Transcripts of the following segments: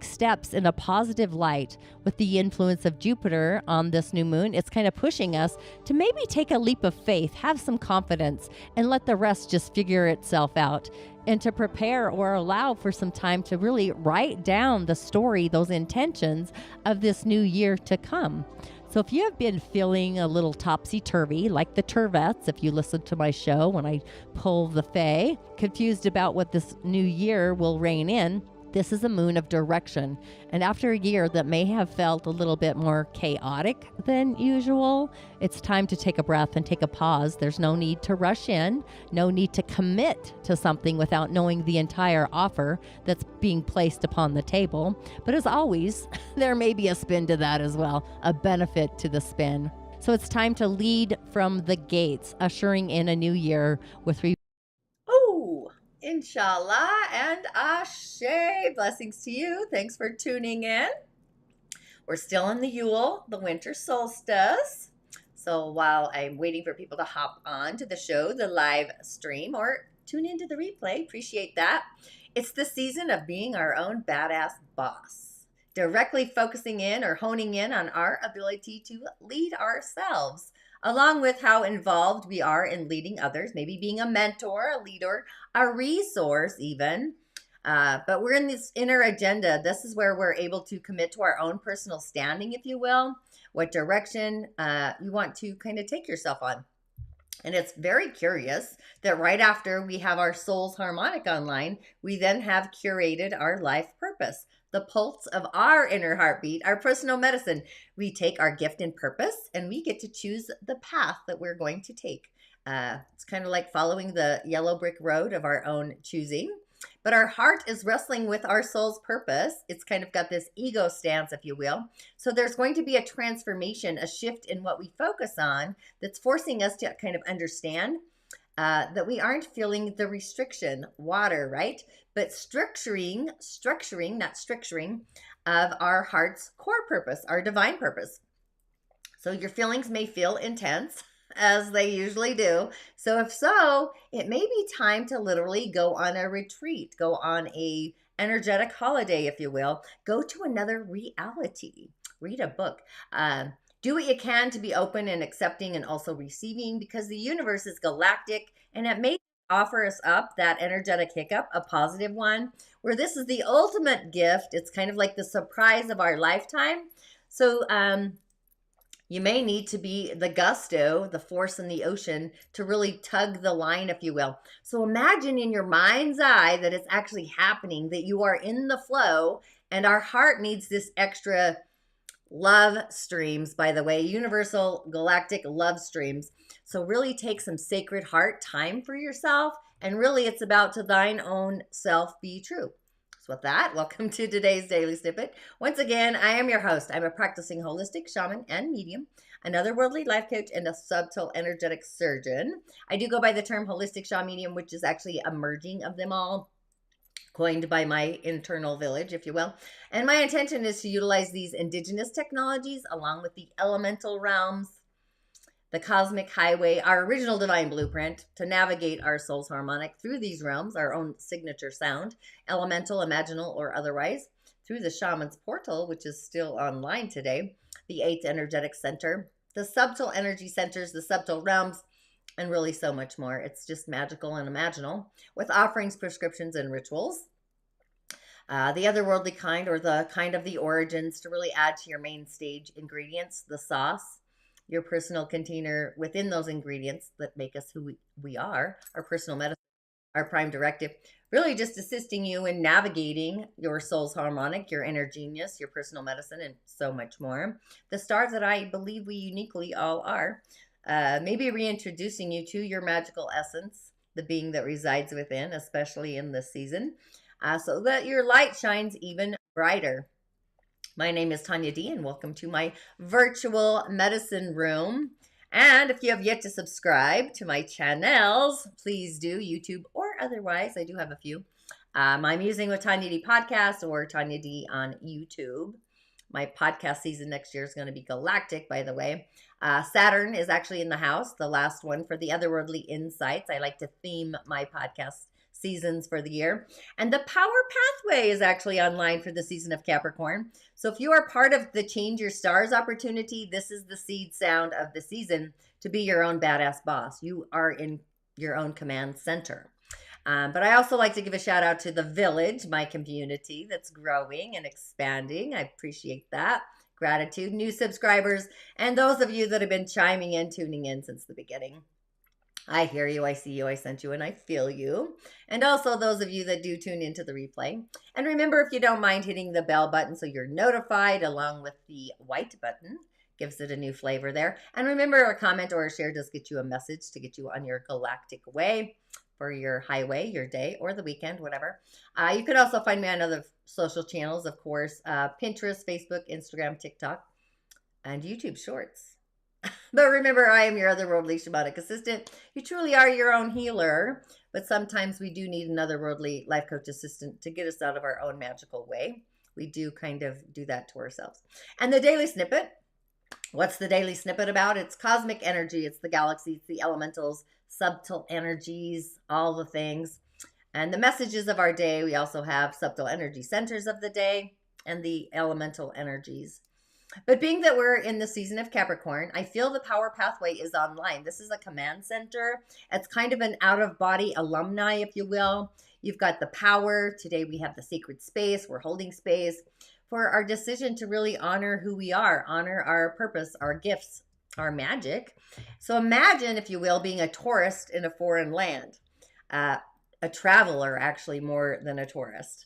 steps in a positive light. With the influence of Jupiter on this new moon, it's kind of pushing us to maybe take a leap of faith, have some confidence, and let the rest just figure itself out, and to prepare or allow for some time to really write down the story, those intentions of this new year to come. So if you have been feeling a little topsy-turvy, like the Turvettes, if you listen to my show when I pull the Fae, confused about what this new year will reign in, this is a moon of direction. And after a year that may have felt a little bit more chaotic than usual, it's time to take a breath and take a pause. There's no need to rush in, no need to commit to something without knowing the entire offer that's being placed upon the table. But as always, there may be a spin to that as well, a benefit to the spin. So it's time to lead from the gates, ushering in a new year with Inshallah and Ashe. Blessings to you. Thanks for tuning in. We're still in the Yule, the winter solstice. So while I'm waiting for people to hop on to the show, the live stream, or tune into the replay, appreciate that. It's the season of being our own badass boss, directly focusing in or honing in on our ability to lead ourselves, along with how involved we are in leading others, maybe being a mentor, a leader, a resource even. But we're in this inner agenda. This is where we're able to commit to our own personal standing, if you will, what direction you want to kind of take yourself on. And it's very curious that right after we have our soul's harmonic online, we then have curated our life purpose, the pulse of our inner heartbeat, our personal medicine. We take our gift and purpose and we get to choose the path that we're going to take. It's kind of like following the yellow brick road of our own choosing. But our heart is wrestling with our soul's purpose. It's kind of got this ego stance, if you will. So there's going to be a transformation, a shift in what we focus on that's forcing us to kind of understand that we aren't feeling the restriction, water, right? But structuring, not stricturing, of our heart's core purpose, our divine purpose. So your feelings may feel intense, as they usually do. So if so, it may be time to literally go on a retreat, go on a energetic holiday, if you will, go to another reality, read a book, do what you can to be open and accepting and also receiving, because the universe is galactic and it may offer us up that energetic hiccup, a positive one, where this is the ultimate gift. It's kind of like the surprise of our lifetime. So, you may need to be the gusto, the force in the ocean, to really tug the line, if you will. So imagine in your mind's eye that it's actually happening, that you are in the flow, and our heart needs this extra love streams, by the way, universal galactic love streams. So really take some sacred heart time for yourself, and really it's about to thine own self be true. With that, welcome to today's Daily Snippet. Once again, I am your host. I'm a practicing holistic shaman and medium, an otherworldly life coach, and a subtle energetic surgeon. I do go by the term holistic shaman medium, which is actually a merging of them all, coined by my internal village, if you will. And my intention is to utilize these indigenous technologies along with the elemental realms, the cosmic highway, our original divine blueprint, to navigate our soul's harmonic through these realms, our own signature sound, elemental, imaginal, or otherwise, through the shaman's portal, which is still online today, the 8th energetic center, the subtle energy centers, the subtle realms, and really so much more. It's just magical and imaginal, with offerings, prescriptions, and rituals. The otherworldly kind, or the kind of the origins, to really add to your main stage ingredients, the sauce, your personal container within those ingredients that make us who we are, our personal medicine, our prime directive, really just assisting you in navigating your soul's harmonic, your inner genius, your personal medicine, and so much more. The stars that I believe we uniquely all are, maybe reintroducing you to your magical essence, the being that resides within, especially in this season, so that your light shines even brighter. My name is Tonya D, and welcome to my virtual medicine room. And if you have yet to subscribe to my channels, please do, YouTube or otherwise. I do have a few. My Musing with Tonya D podcast, or Tonya D on YouTube. My podcast season next year is going to be galactic, by the way. Saturn is actually in the house, the last one for the Otherworldly Insights. I like to theme my podcast seasons for the year. And the power pathway is actually online for the season of Capricorn. So if you are part of the Change Your Stars opportunity, this is the seed sound of the season to be your own badass boss. You are in your own command center. But I also like to give a shout out to the village, my community that's growing and expanding. I appreciate that. Gratitude, new subscribers, and those of you that have been chiming in, tuning in since the beginning. I hear you, I see you, I sent you, and I feel you. And also those of you that do tune into the replay. And remember, if you don't mind hitting the bell button so you're notified, along with the white button, gives it a new flavor there. And remember, a comment or a share does get you a message to get you on your galactic way for your highway, your day, or the weekend, whatever. You can also find me on other social channels, of course, Pinterest, Facebook, Instagram, TikTok, and YouTube Shorts. But remember, I am your otherworldly shamanic assistant. You truly are your own healer, but sometimes we do need an otherworldly life coach assistant to get us out of our own magical way. We do kind of do that to ourselves. And the daily snippet, what's the daily snippet about? It's cosmic energy. It's the galaxy. It's the elementals, subtle energies, all the things. And the messages of our day, we also have subtle energy centers of the day and the elemental energies. But being that we're in the season of Capricorn, I feel the power pathway is online. This is a command center. It's kind of an out-of-body alumni, if you will. You've got the power. Today we have the sacred space. We're holding space for our decision to really honor who we are, honor our purpose, our gifts, our magic. So imagine, if you will, being a tourist in a foreign land, a traveler, actually, more than a tourist.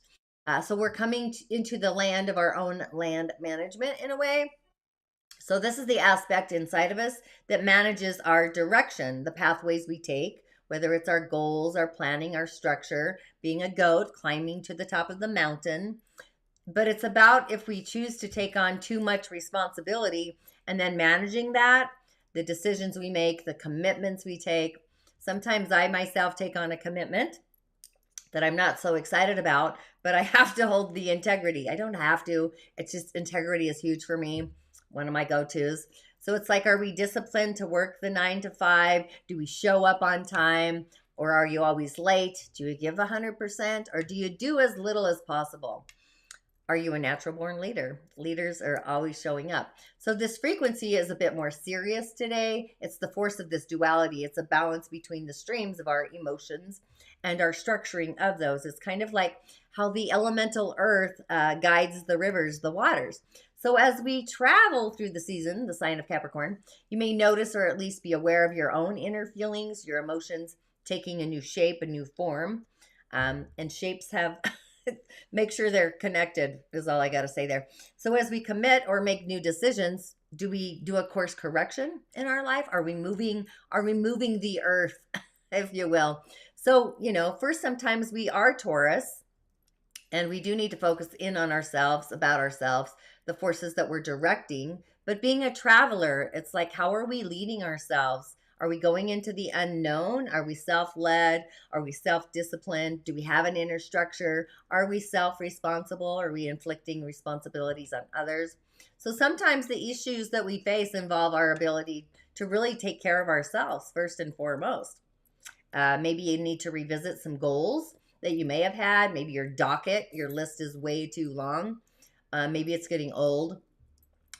So we're coming into the land of our own land management in a way. So this is the aspect inside of us that manages our direction, the pathways we take, whether it's our goals, our planning, our structure, being a goat, climbing to the top of the mountain. But it's about if we choose to take on too much responsibility and then managing that, the decisions we make, the commitments we take. Sometimes I myself take on a commitment that I'm not so excited about, but I have to hold the integrity. I don't have to. It's just integrity is huge for me. One of my go-tos. So it's like, are we disciplined to work the 9 to 5? Do we show up on time? Or are you always late? Do you give 100%? Or do you do as little as possible? Are you a natural born leader? Leaders are always showing up. So this frequency is a bit more serious today. It's the force of this duality. It's a balance between the streams of our emotions and our structuring of those. It's kind of like how the elemental earth guides the rivers, the waters. So as we travel through the season, the sign of Capricorn, you may notice or at least be aware of your own inner feelings, your emotions taking a new shape, a new form. And shapes have... make sure they're connected is all I got to say there. So as we commit or make new decisions, do we do a course correction in our life? Are we moving the earth, if you will? So, first, sometimes we are Taurus and we do need to focus in on ourselves, about ourselves, the forces that we're directing. But being a traveler, it's like, how are we leading ourselves? Are we going into the unknown? Are we self-led? Are we self-disciplined? Do we have an inner structure? Are we self-responsible? Are we inflicting responsibilities on others? So sometimes the issues that we face involve our ability to really take care of ourselves first and foremost. Maybe you need to revisit some goals that you may have had. Maybe your docket, your list is way too long. Maybe it's getting old.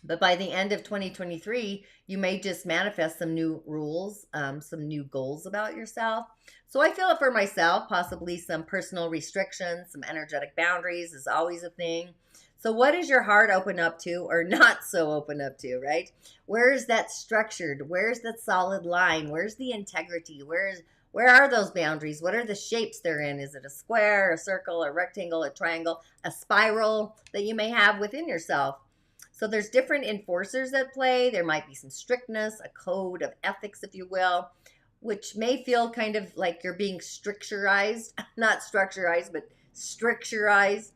But by the end of 2023, you may just manifest some new rules, some new goals about yourself. So I feel it for myself, possibly some personal restrictions, some energetic boundaries is always a thing. So what does your heart open up to or not so open up to, right? Where is that structured? Where's that solid line? Where's the integrity? Where are those boundaries? What are the shapes they're in? Is it a square, a circle, a rectangle, a triangle, a spiral that you may have within yourself? So there's different enforcers at play. There might be some strictness, a code of ethics, if you will, which may feel kind of like you're being stricturized, not structurized, but stricturized.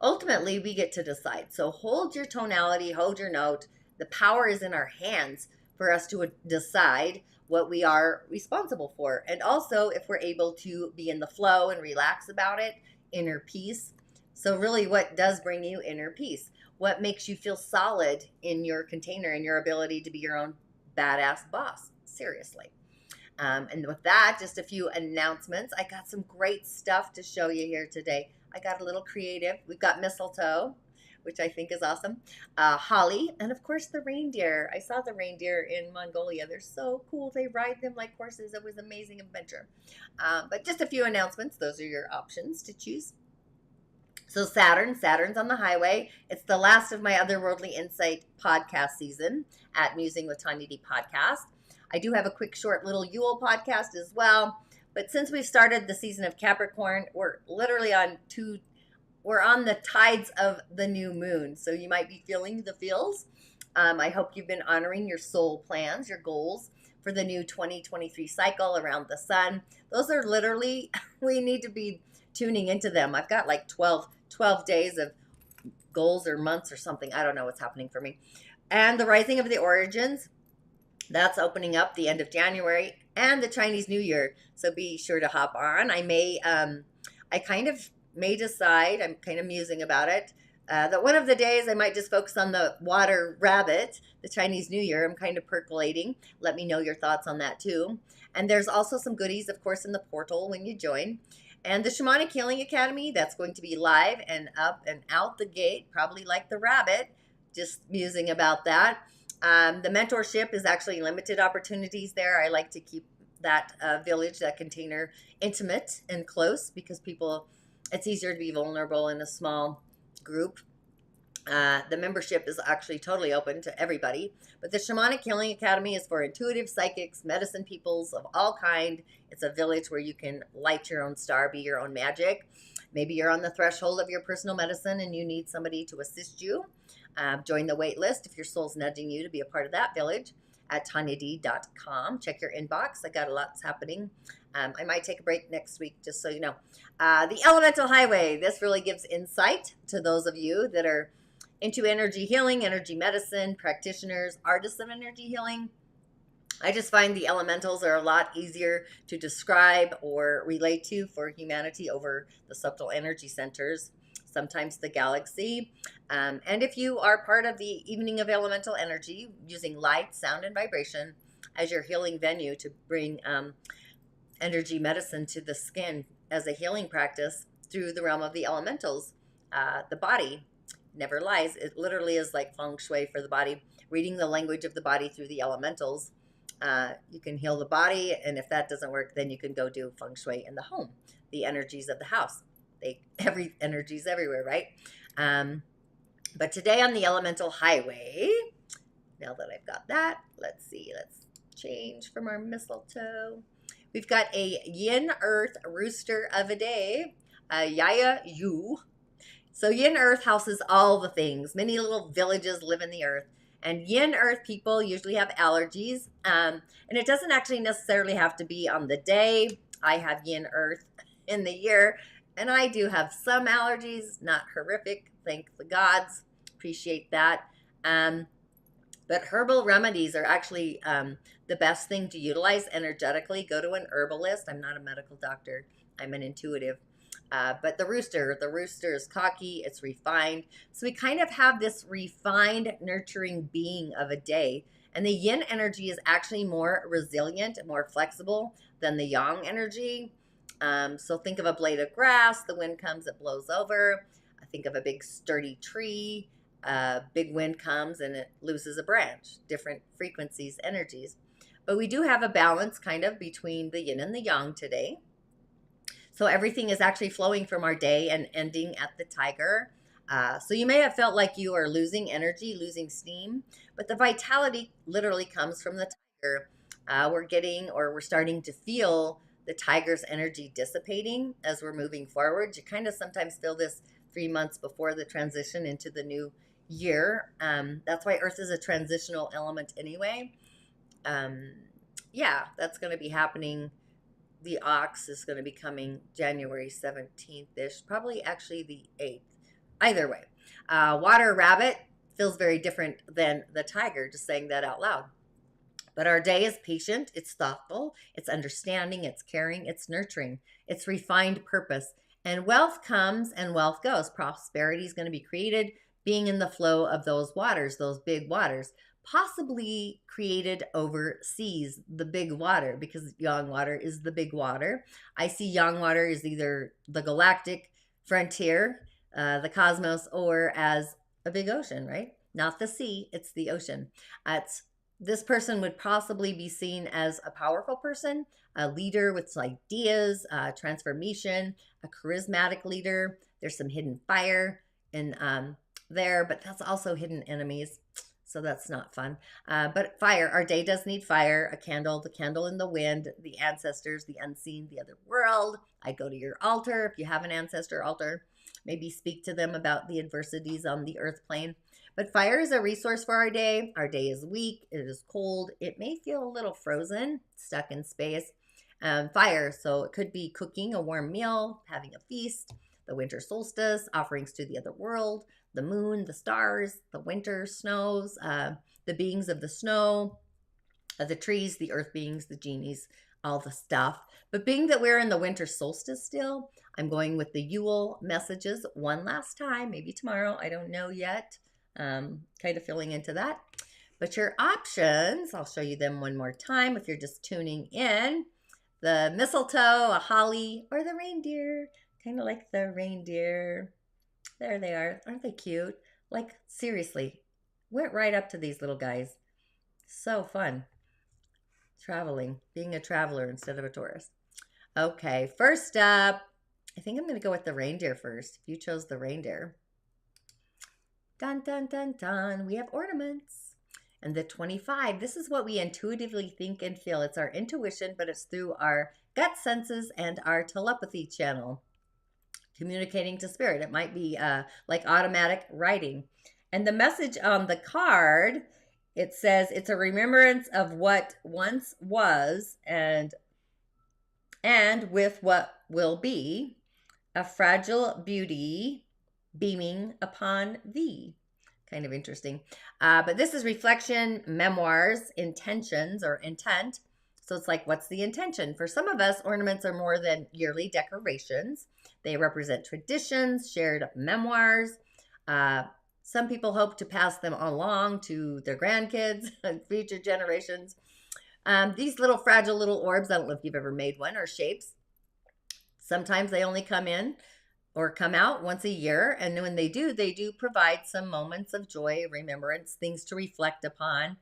Ultimately, we get to decide. So hold your tonality, hold your note. The power is in our hands for us to decide what we are responsible for. And also, if we're able to be in the flow and relax about it, inner peace. So really, what does bring you inner peace? What makes you feel solid in your container and your ability to be your own badass boss? Seriously. And with that, just a few announcements. I got some great stuff to show you here today. I got a little creative. We've got mistletoe, which I think is awesome. Holly, and of course the reindeer. I saw the reindeer in Mongolia. They're so cool. They ride them like horses. It was an amazing adventure. But just a few announcements. Those are your options to choose. So Saturn's on the highway. It's the last of my Otherworldly Insight podcast season at Musing with Tonya D podcast. I do have a quick, short little Yule podcast as well. But since we've started the season of Capricorn, we're literally we're on the tides of the new moon. So you might be feeling the feels. I hope you've been honoring your soul plans, your goals for the new 2023 cycle around the sun. Those are literally, we need to be tuning into them. I've got like 12 days of goals or months or something. I don't know what's happening for me. And the rising of the origins, that's opening up the end of January, and the Chinese New Year. So be sure to hop on. I kind of may decide, I'm kind of musing about it, that one of the days I might just focus on the water rabbit, the Chinese New Year. I'm kind of percolating. Let me know your thoughts on that too. And there's also some goodies, of course, in the portal when you join. And the Shamanic Healing Academy, that's going to be live and up and out the gate, probably like the rabbit, just musing about that. The mentorship is actually limited opportunities there. I like to keep that village, that container, intimate and close because it's easier to be vulnerable in a small group. The membership is actually totally open to everybody, but the Shamanic Healing Academy is for intuitive psychics, medicine peoples of all kind. It's a village where you can light your own star, be your own magic. Maybe you're on the threshold of your personal medicine and you need somebody to assist you. Join the wait list if your soul's nudging you to be a part of that village at tonyad.com. Check your inbox. I got a lot happening. I might take a break next week, just so you know. The Elemental Highway. This really gives insight to those of you that are into energy healing, energy medicine, practitioners, artists of energy healing. I just find the elementals are a lot easier to describe or relate to for humanity over the subtle energy centers, sometimes the galaxy. And if you are part of the Evening of Elemental Energy, using light, sound, and vibration as your healing venue to bring energy medicine to the skin as a healing practice through the realm of the elementals, the body never lies. It literally is like feng shui for the body, reading the language of the body through the elementals. You can heal the body, and if that doesn't work, then you can go do feng shui in the home, the energies of the house. Every energy's everywhere, right? But today on the Elemental Highway, now that I've got that, let's change from our mistletoe. We've got a Yin Earth Rooster of a day, Ayyy. So Yin Earth houses all the things. Many little villages live in the earth. And Yin Earth people usually have allergies. And it doesn't actually necessarily have to be on the day. I have Yin Earth in the year. And I do have some allergies, not horrific. Thank the gods. Appreciate that. But herbal remedies are actually the best thing to utilize energetically. Go to an herbalist. I'm not a medical doctor. I'm an intuitive. But the rooster is cocky, it's refined. So we kind of have this refined, nurturing being of a day. And the yin energy is actually more resilient, more flexible than the yang energy. So think of a blade of grass, the wind comes, it blows over. I think of a big sturdy tree, big wind comes and it loses a branch, different frequencies, energies. But we do have a balance kind of between the yin and the yang today. So everything is actually flowing from our day and ending at the tiger. So you may have felt like you are losing energy, losing steam, but the vitality literally comes from the tiger. We're starting to feel the tiger's energy dissipating as we're moving forward. You kind of sometimes feel this 3 months before the transition into the new year. That's why Earth is a transitional element anyway. That's going to be happening. The ox is going to be coming January 17th-ish, probably actually the 8th. Either way, water rabbit feels very different than the tiger, just saying that out loud. But our day is patient, it's thoughtful, it's understanding, it's caring, it's nurturing, it's refined purpose. And wealth comes and wealth goes. Prosperity is going to be created, being in the flow of those waters, those big waters. possibly created overseas, the big water, because yang water is the big water. I see yang water as either the galactic frontier, the cosmos, or as a big ocean, right? Not the sea, it's the ocean. This person would possibly be seen as a powerful person, a leader with ideas, transformation, a charismatic leader. There's some hidden fire in there, but that's also hidden enemies. So that's not fun. But fire, our day does need fire, a candle, the candle in the wind, the ancestors, the unseen, the other world. I go to your altar. If you have an ancestor altar, maybe speak to them about the adversities on the earth plane. But fire is a resource for our day. Our day is weak. It is cold. It may feel a little frozen, stuck in space. Fire, so it could be cooking a warm meal, having a feast, the winter solstice, offerings to the other world, the moon, the stars, the winter snows, the beings of the snow, the trees, the earth beings, the genies, all the stuff. But being that we're in the winter solstice still, I'm going with the Yule messages one last time, maybe tomorrow, I don't know yet. Kind of feeling into that. But your options, I'll show you them one more time if you're just tuning in. The mistletoe, a holly, or the reindeer. Kind of like the reindeer. There they are. Aren't they cute? Like, seriously, went right up to these little guys. So fun. Traveling, being a traveler instead of a tourist. Okay, first up, I think I'm going to go with the reindeer first. If you chose the reindeer. Dun, dun, dun, dun. We have ornaments. And the 25, this is what we intuitively think and feel. It's our intuition, but it's through our gut senses and our telepathy channel. Communicating to spirit. It might be like automatic writing. And the message on the card, it says it's a remembrance of what once was and with what will be, a fragile beauty beaming upon thee. Kind of interesting. But this is reflection, memoirs, intentions, or intent. So it's like, what's the intention? For some of us, ornaments are more than yearly decorations. They represent traditions, shared memoirs. Some people hope to pass them along to their grandkids and future generations. These little fragile little orbs, I don't know if you've ever made one, or shapes. Sometimes they only come in or come out once a year. And when they do provide some moments of joy, remembrance, things to reflect upon,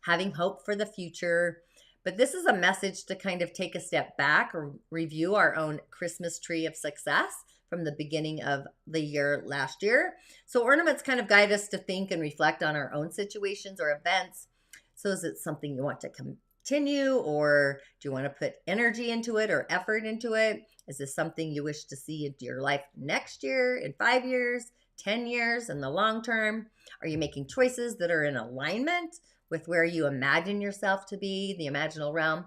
having hope for the future. But this is a message to kind of take a step back or review our own Christmas tree of success from the beginning of the year last year. So ornaments kind of guide us to think and reflect on our own situations or events. So is it something you want to continue, or do you want to put energy into it or effort into it? Is this something you wish to see into your life next year, in 5 years, 10 years, in the long term? Are you making choices that are in alignment with where you imagine yourself to be, the imaginal realm?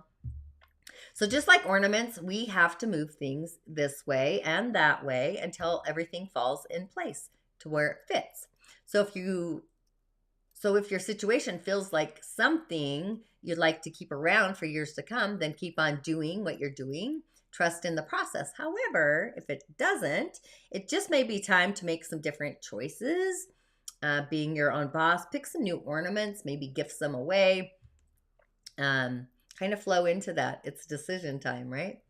So just like ornaments, we have to move things this way and that way until everything falls in place to where it fits. So if your situation feels like something you'd like to keep around for years to come, then keep on doing what you're doing. Trust in the process. However, if it doesn't, it just may be time to make some different choices. Being your own boss, pick some new ornaments, maybe gift some away. Kind of flow into that. It's decision time, right?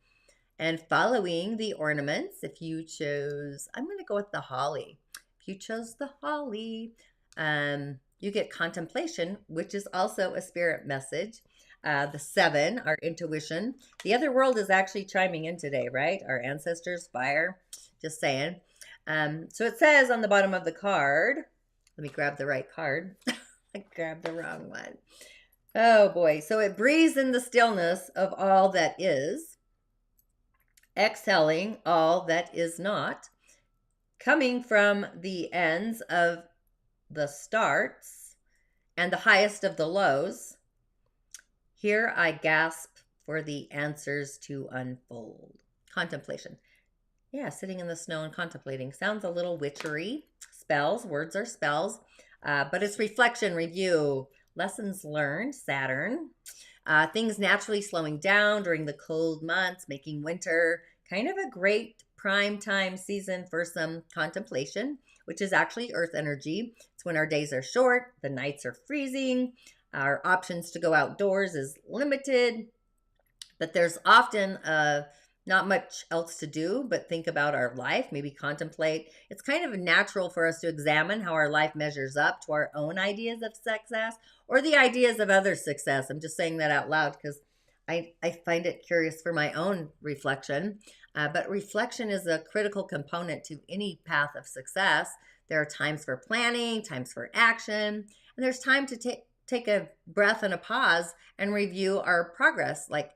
And following the ornaments, if you chose, I'm going to go with the holly. If you chose the holly, you get contemplation, which is also a spirit message. The 7, our intuition. The other world is actually chiming in today, right? Our ancestors, fire, just saying. So it says on the bottom of the card, let me grab the right card. I grabbed the wrong one. Oh boy. So it breathes in the stillness of all that is, exhaling all that is not, coming from the ends of the starts and the highest of the lows. Here I gasp for the answers to unfold. Contemplation. Yeah, sitting in the snow and contemplating. Sounds a little witchery. Spells, words are spells. But it's reflection, review, lessons learned, Saturn. Things naturally slowing down during the cold months, making winter kind of a great prime time season for some contemplation. which is actually earth energy. It's when our days are short, the nights are freezing, our options to go outdoors is limited, but there's often not much else to do but think about our life, maybe contemplate. It's kind of natural for us to examine how our life measures up to our own ideas of success or the ideas of others' success. I'm just saying that out loud because I find it curious for my own reflection. But reflection is a critical component to any path of success. There are times for planning, times for action, and there's time to take a breath and a pause and review our progress, like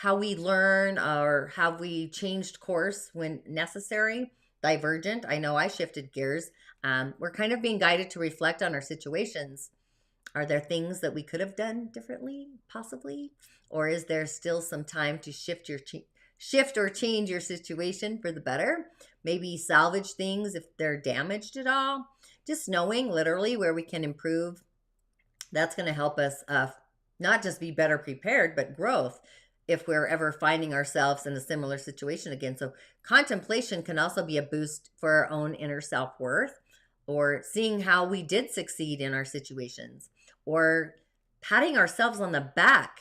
how we learn or have we changed course when necessary, divergent. I know I shifted gears. We're kind of being guided to reflect on our situations. Are there things that we could have done differently, possibly? Or is there still some time to shift or change your situation for the better? Maybe salvage things if they're damaged at all. Just knowing literally where we can improve, that's going to help us not just be better prepared, but growth if we're ever finding ourselves in a similar situation again. So contemplation can also be a boost for our own inner self-worth, or seeing how we did succeed in our situations, or patting ourselves on the back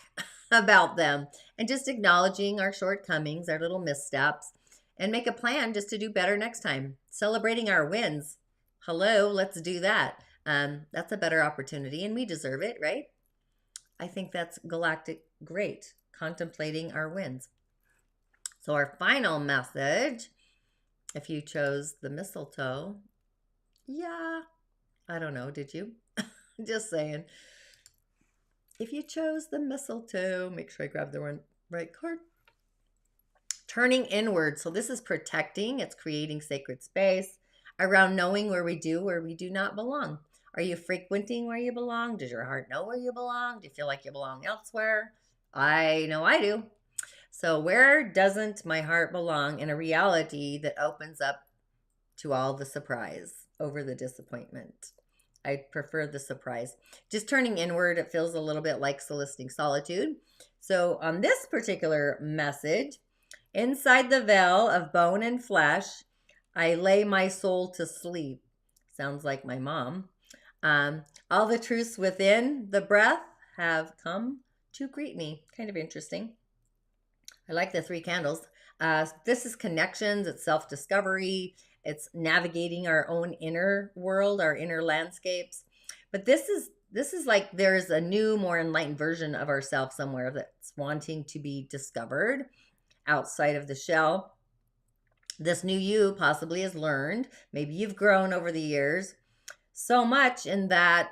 about them and just acknowledging our shortcomings, our little missteps, and make a plan just to do better next time. Celebrating our wins. Hello, let's do that. That's a better opportunity and we deserve it, right? I think that's galactic great, contemplating our wins. So our final message, if you chose the mistletoe, yeah, I don't know, did you? Just saying. If you chose the mistletoe, make sure I grab the right card. Turning inward. So this is protecting. It's creating sacred space around knowing where we do not belong. Are you frequenting where you belong? Does your heart know where you belong? Do you feel like you belong elsewhere? I know I do. So where doesn't my heart belong in a reality that opens up to all the surprise over the disappointment? I prefer the surprise. Just turning inward, it feels a little bit like soliciting solitude. So on this particular message, inside the veil of bone and flesh, I lay my soul to sleep. Sounds like my mom. All the truths within the breath have come to greet me. Kind of interesting. I like the 3 candles. This is connections, it's self-discovery, it's navigating our own inner world, our inner landscapes. But this is like there's a new, more enlightened version of ourselves somewhere that's wanting to be discovered outside of the shell. This new you possibly has learned, maybe you've grown over the years, so much in that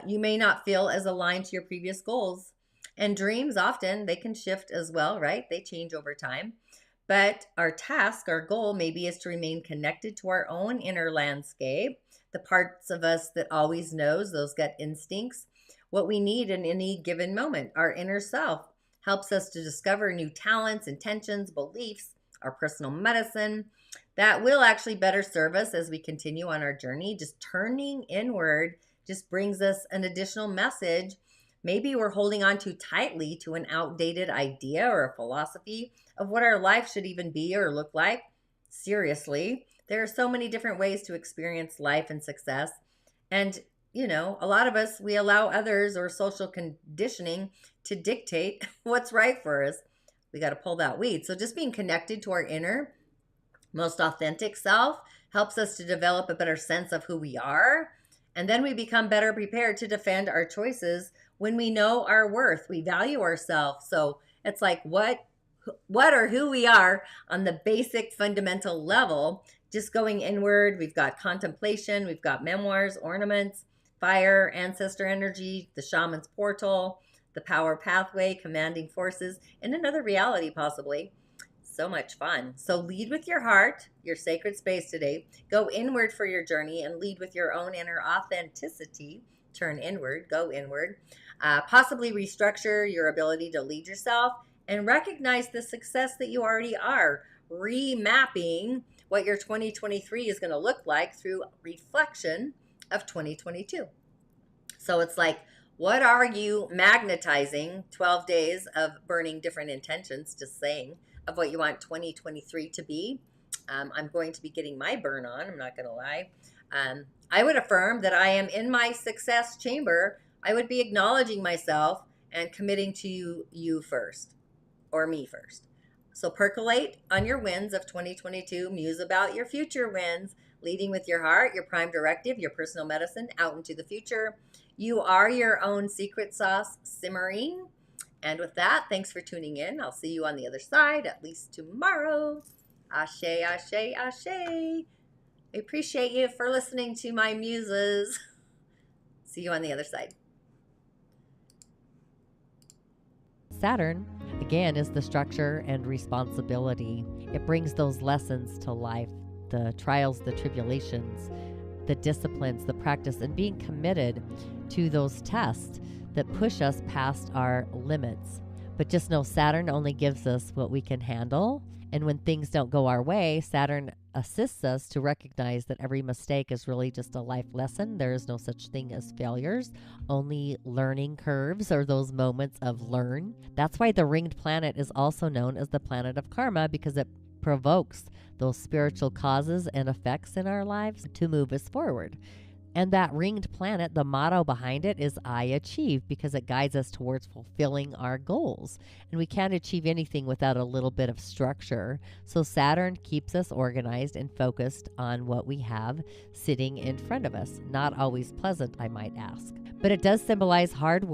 you may not feel as aligned to your previous goals. And dreams often, they can shift as well, right? They change over time. But our task, our goal maybe is to remain connected to our own inner landscape, the parts of us that always knows, those gut instincts, what we need in any given moment. Our inner self helps us to discover new talents, intentions, beliefs, our personal medicine that will actually better serve us as we continue on our journey. Just turning inward just brings us an additional message. Maybe we're holding on too tightly to an outdated idea or a philosophy of what our life should even be or look like. Seriously, there are so many different ways to experience life and success. And, you know, a lot of us, we allow others or social conditioning to dictate what's right for us. We got to pull that weed. So just being connected to our inner, most authentic self helps us to develop a better sense of who we are. And then we become better prepared to defend our choices when we know our worth. We value ourselves. So it's like what or who we are on the basic fundamental level, just going inward. We've got contemplation, we've got memoirs, ornaments, fire, ancestor energy, the shaman's portal, the power pathway, commanding forces, and another reality possibly. So much fun. So lead with your heart, your sacred space today. Go inward for your journey and lead with your own inner authenticity. Turn inward, go inward. Possibly restructure your ability to lead yourself and recognize the success that you already are. Remapping what your 2023 is going to look like through reflection of 2022. So it's like, what are you magnetizing? 12 days of burning different intentions, just saying, of what you want 2023 to be. I'm going to be getting my burn on. I'm not going to lie. I would affirm that I am in my success chamber. I would be acknowledging myself and committing to you first, or me first. So percolate on your wins of 2022. Muse about your future wins, leading with your heart, your prime directive, your personal medicine out into the future. You are your own secret sauce simmering. And with that, thanks for tuning in. I'll see you on the other side, at least tomorrow. Ashe, ashe, ashe. I appreciate you for listening to my muses. See you on the other side. Saturn, again, is the structure and responsibility. It brings those lessons to life, the trials, the tribulations, the disciplines, the practice, and being committed to those tests that push us past our limits. But just know Saturn only gives us what we can handle. And when things don't go our way, Saturn assists us to recognize that every mistake is really just a life lesson. There is no such thing as failures, only learning curves, or those moments of learn. That's why the ringed planet is also known as the planet of karma, because it provokes those spiritual causes and effects in our lives to move us forward. And that ringed planet, the motto behind it is I achieve, because it guides us towards fulfilling our goals. And we can't achieve anything without a little bit of structure. So Saturn keeps us organized and focused on what we have sitting in front of us. Not always pleasant, I might ask. But it does symbolize hard work.